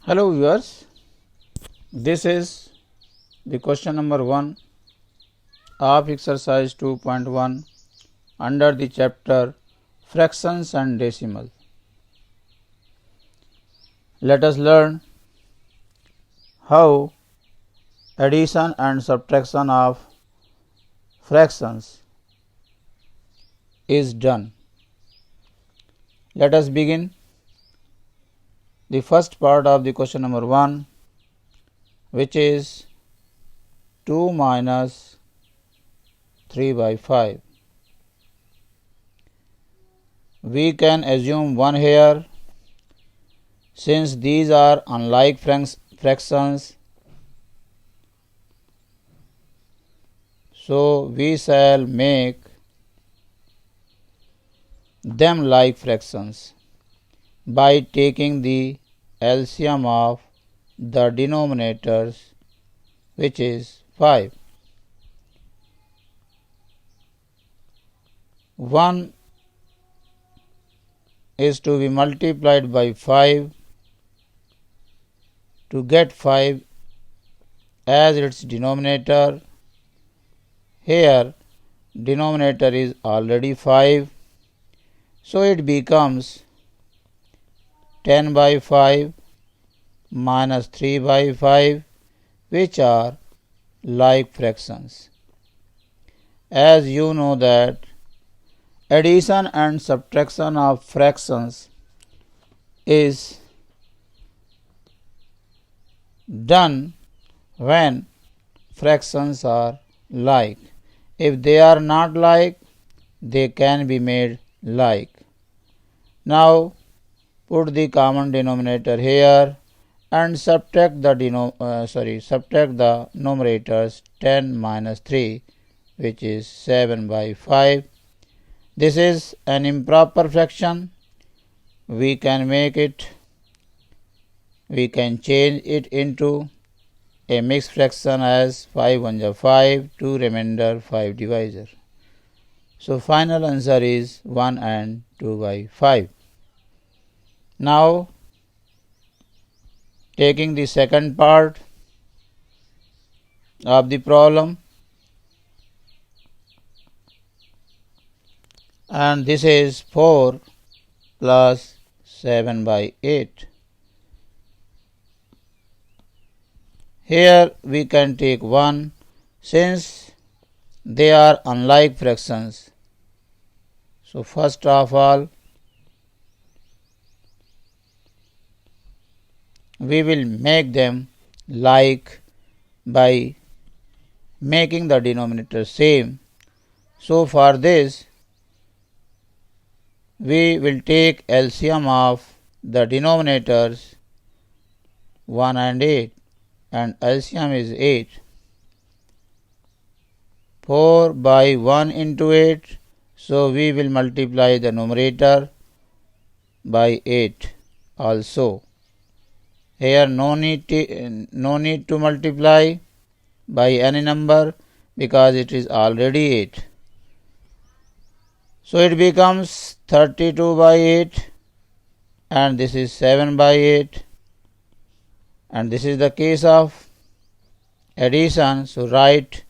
Hello viewers, this is the question number 1 of exercise 2.1 under the chapter fractions and decimal. Let us learn how addition and subtraction of fractions is done. Let us begin the first part of the question number 1, which is 2 minus 3 by 5. We can assume 1 here since these are unlike fractions. So we shall make them like fractions by taking the LCM of the denominators, which is 5. 1 is to be multiplied by 5 to get 5 as its denominator. Here denominator is already 5, so it becomes 10 by 5 minus 3 by 5, which are like fractions. As you know that addition and subtraction of fractions is done when fractions are like. If they are not like, they can be made like. Now put the common denominator here and subtract the numerators 10 minus 3, which is 7 by 5. This is an improper fraction. We can change it into a mixed fraction as 5 1 is 5, 2 remainder 5 divisor. So final answer is 1 and 2 by 5. Now taking the second part of the problem, and this is 4 plus 7 by 8. Here we can take 1 since they are unlike fractions. So first of all we will make them like by making the denominator same. So for this we will take LCM of the denominators 1 and 8, and LCM is 8. 4 by 1 into 8, so we will multiply the numerator by 8 also. Here no need to multiply by any number because it is already 8. So it becomes 32 by 8, and this is 7 by 8, and this is the case of addition. So write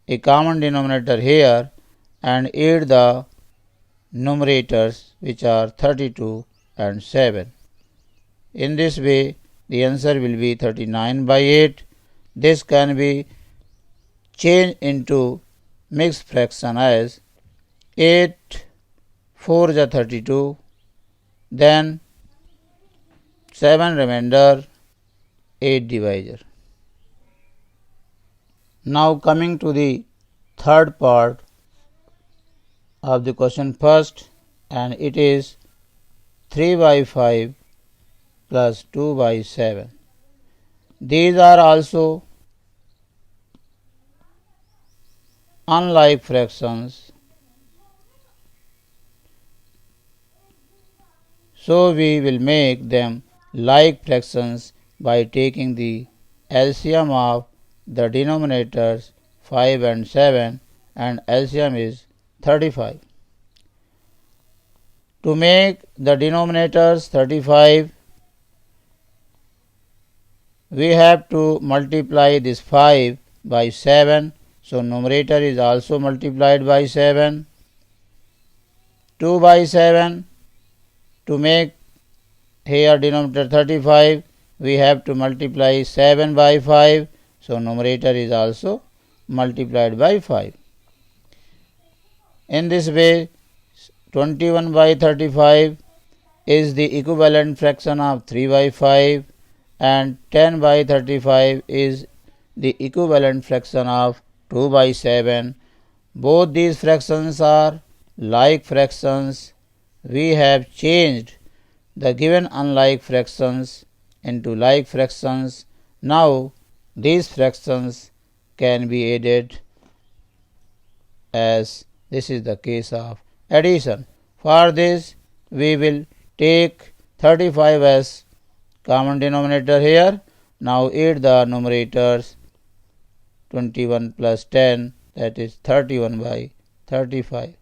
a common denominator here and add the numerators, which are 32 and 7. In this way the answer will be 39 by 8. This can be changed into mixed fraction as 8 4 is 32, then 7 remainder 8 divisor. Now coming to the third part of the question first, and it is 3 by 5 plus 2 by 7. These are also unlike fractions. So we will make them like fractions by taking the LCM of the denominators 5 and 7, and LCM is 35. To make the denominators 35, we have to multiply this 5 by 7. So numerator is also multiplied by 7. 2 by 7. To make here denominator 35, we have to multiply 7 by 5. So numerator is also multiplied by 5. In this way, 21 by 35 is the equivalent fraction of 3 by 5 and 10 by 35 is the equivalent fraction of 2 by 7. Both these fractions are like fractions. We have changed the given unlike fractions into like fractions. Now these fractions can be added, as this is the case of addition. For this we will take 35 as common denominator here. Now add the numerators. 21 plus 10, that is 31 by 35.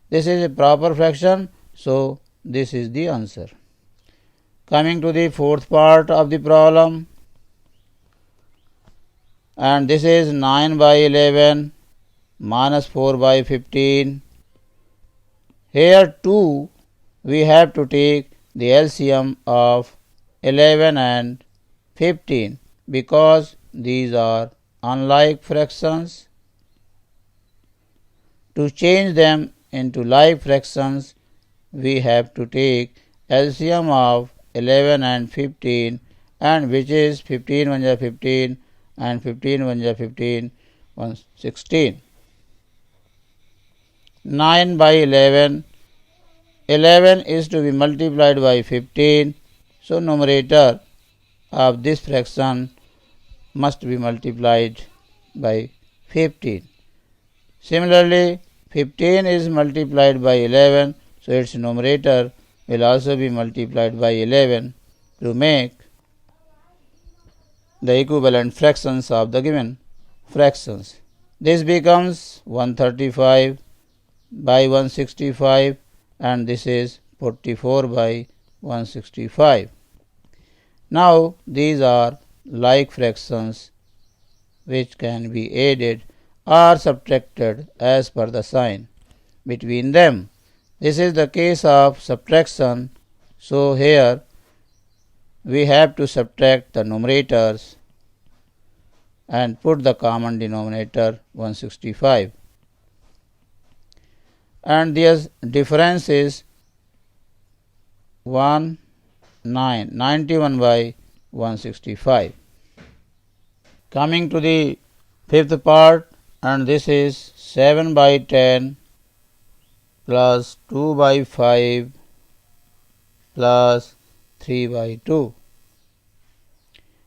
This is a proper fraction, so this is the answer. Coming to the fourth part of the problem, and this is 9 by 11 minus 4 by 15. Here too we have to take the LCM of 11 and 15 because these are unlike fractions. To change them into like fractions, we have to take LCM of 11 and 15, and which is 15 1 ja 15 and 15 1 ja 15, 16. 9 by 11. 11 is to be multiplied by 15. So numerator of this fraction must be multiplied by 15. Similarly, 15 is multiplied by 11, so its numerator will also be multiplied by 11 to make the equivalent fractions of the given fractions. This becomes 135 by 165 and this is 44 by 165. Now these are like fractions which can be added or subtracted as per the sign between them. This is the case of subtraction. So here we have to subtract the numerators and put the common denominator 165. And this difference is 91 by 165. Coming to the fifth part, and this is 7 by 10 plus 2 by 5 plus 3 by 2.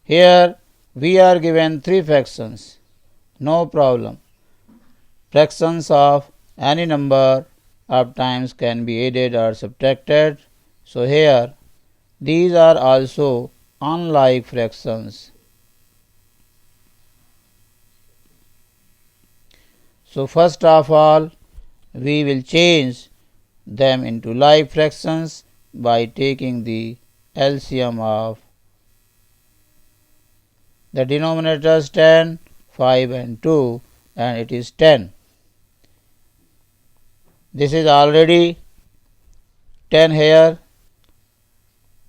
Here we are given three fractions. No problem. Fractions of any number of times can be added or subtracted. So here these are also unlike fractions. So first of all we will change them into like fractions by taking the LCM of the denominators 10, 5 and 2, and it is 10. This is already 10 here,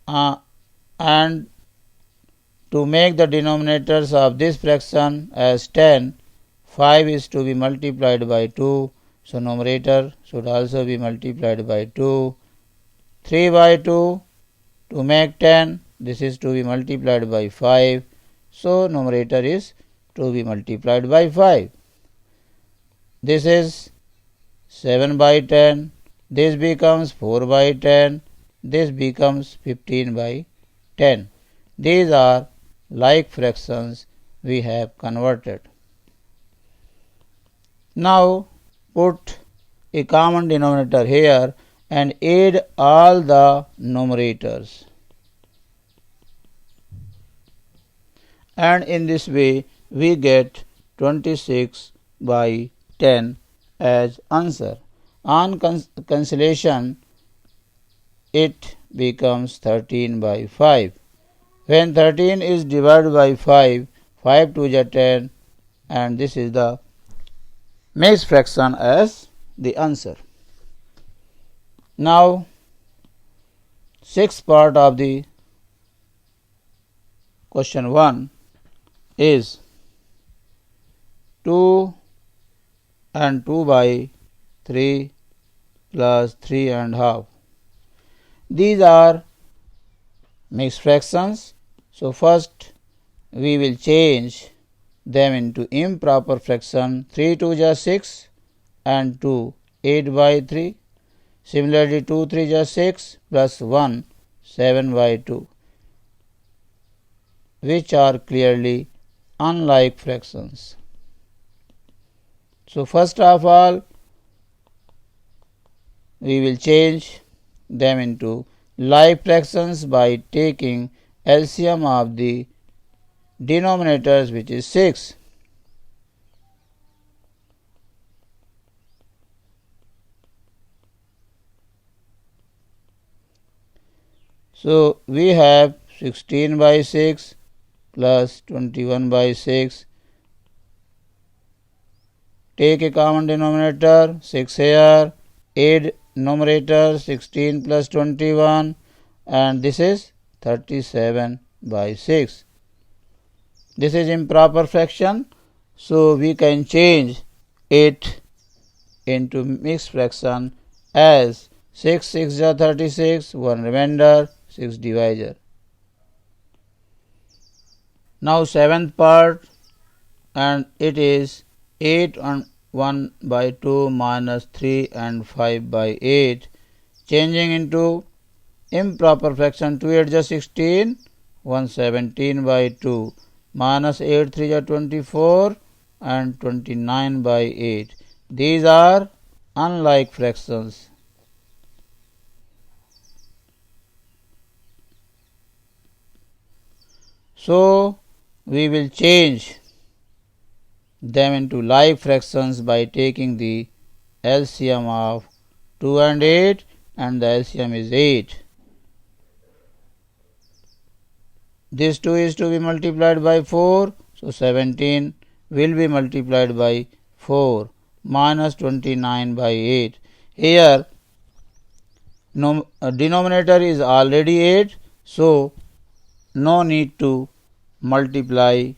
and to make the denominators of this fraction as 10, 5 is to be multiplied by 2. So numerator should also be multiplied by 2. 3 by 2 to make 10, this is to be multiplied by 5. So numerator is to be multiplied by 5. This is 7 by 10. This becomes 4 by 10. This becomes 15 by 10. These are like fractions we have converted. Now put a common denominator here and add all the numerators. And in this way we get 26 by 10 as answer. On cancellation it becomes 13 by 5. When 13 is divided by 5, 5 2 is 10, and this is the mixed fraction as the answer. Now, sixth part of the question 1 is 2 and 2 by 3 plus 3 and half. These are mixed fractions. So first we will change them into improper fraction. 3 2 is 6 and 2 8 by 3. Similarly 2 3 is 6 plus 1 7 by 2, which are clearly unlike fractions. So first of all we will change them into like fractions by taking LCM of the denominators, which is 6. So we have 16 by 6 plus 21 by 6. Take a common denominator, 6 here, add numerator 16 plus 21, and this is 37 by 6. This is improper fraction, so we can change it into mixed fraction as 6 6 is 36, 1 remainder, 6 divisor. Now seventh part, and it is 8 and 1 by 2 minus 3 and 5 by 8, changing into improper fraction. 2 8 is 16, 1 17 by 2, minus 8 3 is 24 and 29 by 8. These are unlike fractions. So we will change them into like fractions by taking the LCM of 2 and 8, and the LCM is 8. This 2 is to be multiplied by 4, so 17 will be multiplied by 4, minus 29 by 8. Here denominator is already 8, so no need to multiply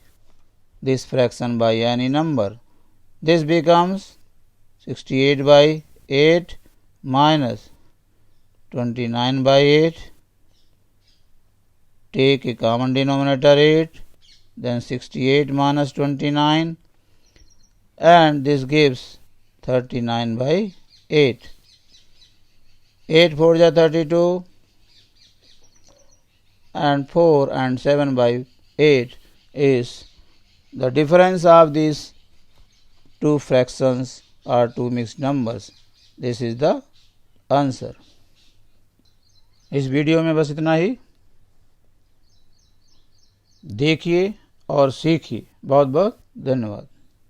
this fraction by any number. This becomes 68 by 8 minus 29 by 8. Take a common denominator 8, then 68 minus 29, and this gives 39 by 8. 8 4 is 32, and 4 and 7 by 8 is the difference of these two fractions or two mixed numbers. This is the answer. इस video में बस इतना ही. देखिए और सीखिए. बहुत बहुत धन्यवाद.